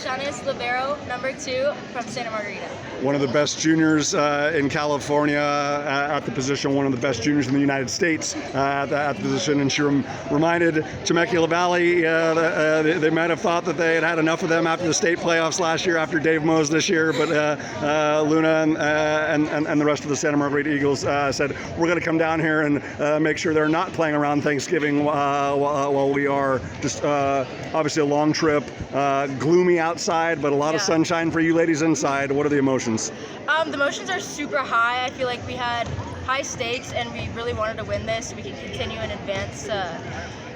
Shanis, libero, number 2 from Santa Margarita. One of the best juniors in California at the position, one of the best juniors in the United States at the position, and she reminded Temecula Valley they might have thought that they had enough of them after the state playoffs last year, after Dave Mose this year, but Luna and the rest of the Santa Margarita Eagles said, we're going to come down here and make sure they're not playing around Thanksgiving while we are. Just obviously a long trip, gloomy outside, but a lot of sunshine for you ladies inside. What are the emotions? The emotions are super high. I feel like we had high stakes and we really wanted to win this so we could continue and advance the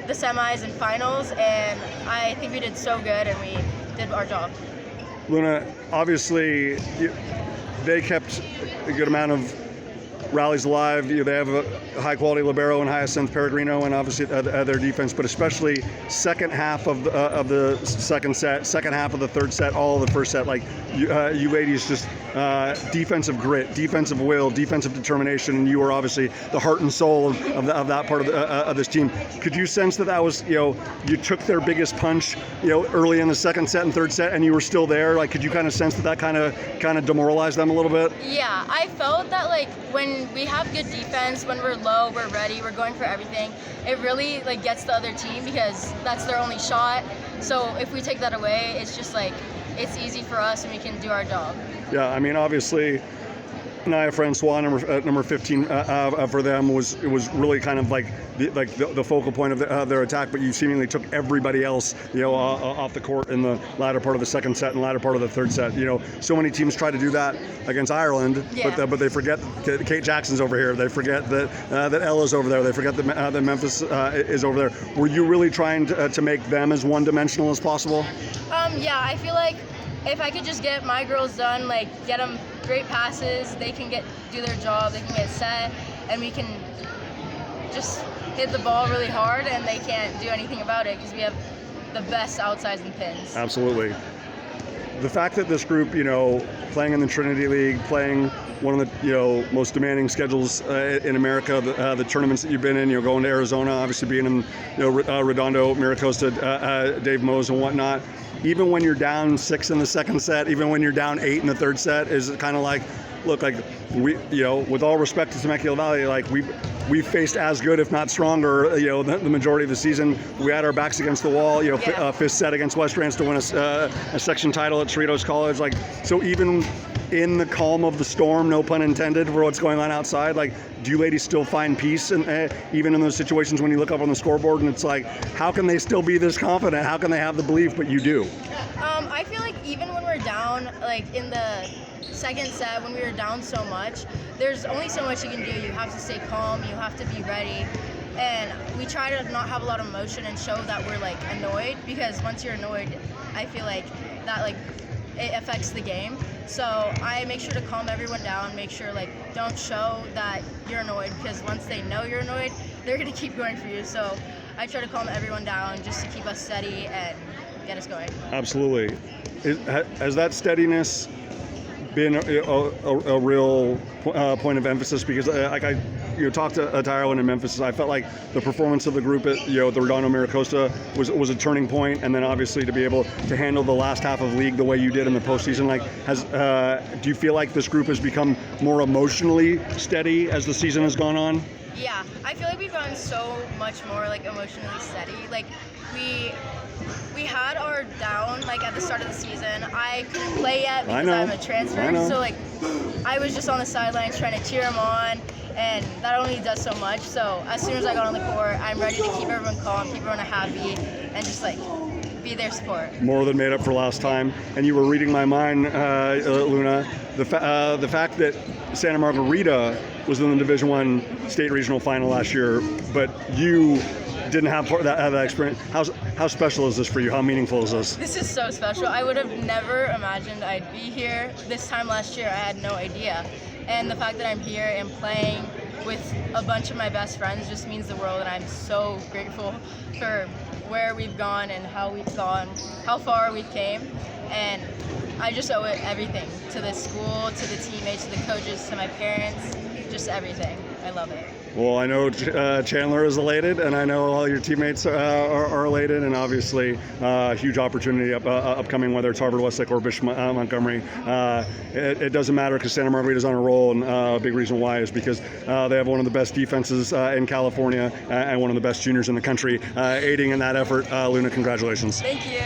semis and finals, and I think we did so good and we did our job. Luna, obviously they kept a good amount of rallies alive. They have a high quality libero and Hyacinth Peregrino, and obviously their defense, but especially second half of the second set, second half of the third set, all of the first set. Like you ladies, just defensive grit, defensive will, defensive determination, and you are obviously the heart and soul of that part of this team. Could you sense that was, you took their biggest punch, early in the second set and third set, and you were still there? Like, could you kind of sense that kind of demoralized them a little bit? Yeah, I felt that, like, when we have good defense, when we're low, we're ready, we're going for everything, it really gets the other team because that's their only shot. So if we take that away, it's just it's easy for us and we can do our job. Yeah, I mean, obviously Naya Francois, number 15 for them, was really kind of like the focal point of their attack, but you seemingly took everybody else off the court in the latter part of the second set and latter part of the third set. So many teams try to do that against Ireland, but they forget Kate Jackson's over here. They forget that Ella's over there. They forget that Memphis is over there. Were you really trying to make them as one-dimensional as possible? Yeah, I feel like if I could just get my girls done, get them great passes, they can do their job, they can get set, and we can just hit the ball really hard, and they can't do anything about it because we have the best outsides and pins. Absolutely. The fact that this group, playing in the Trinity League, playing one of the most demanding schedules in America, the tournaments that you've been in, going to Arizona, obviously being in Redondo, Miracosta, Dave Mose and whatnot. Even when you're down 6 in the second set, even when you're down 8 in the third set, is it kind of like, look, we, with all respect to Temecula Valley, we faced as good, if not stronger, the majority of the season. We had our backs against the wall, fifth set against West Rance to win a section title at Cerritos College. So even in the calm of the storm, no pun intended, for what's going on outside, do you ladies still find peace, and even in those situations when you look up on the scoreboard and it's how can they still be this confident? How can they have the belief? But you do. I feel like even when we're down, in the second set, when we were down so much, there's only so much you can do. You have to stay calm, you have to be ready, and we try to not have a lot of emotion and show that we're annoyed, because once you're annoyed, I feel like that it affects the game. So I make sure to calm everyone down, make sure don't show that you're annoyed, because once they know you're annoyed, they're going to keep going for you. So I try to calm everyone down just to keep us steady and get us going. Absolutely. Has that steadiness been a real point of emphasis? Because I talked to Ireland and Memphis, I felt like the performance of the group at the Redondo Miracosta was a turning point, and then obviously to be able to handle the last half of league the way you did in the postseason, do you feel like this group has become more emotionally steady as the season has gone on? Yeah, I feel like we've gotten so much more emotionally steady. We had our down at the start of the season. I couldn't play yet because I'm a transfer, so I was just on the sidelines trying to cheer them on, and that only does so much. So as soon as I got on the court, I'm ready to keep everyone calm, keep everyone happy, and just be their support. More than made up for last time. And you were reading my mind, Luna. The fact that Santa Margarita was in the Division I state regional final last year, but you didn't have that experience. How special is this for you? How meaningful is this? This is so special. I would have never imagined I'd be here. This time last year, I had no idea. And the fact that I'm here and playing with a bunch of my best friends just means the world, and I'm so grateful for where we've gone and how we've gone, how far we've came. And I just owe it everything to the school, to the teammates, to the coaches, to my parents, just everything. I love it. Well, I know Chandler is elated, and I know all your teammates are elated, and obviously huge opportunity upcoming, whether it's Harvard, Westlake, or Bishop Montgomery. It doesn't matter because Santa Margarita's on a roll, and a big reason why is because they have one of the best defenses in California and one of the best juniors in the country aiding in that effort. Luna, congratulations. Thank you.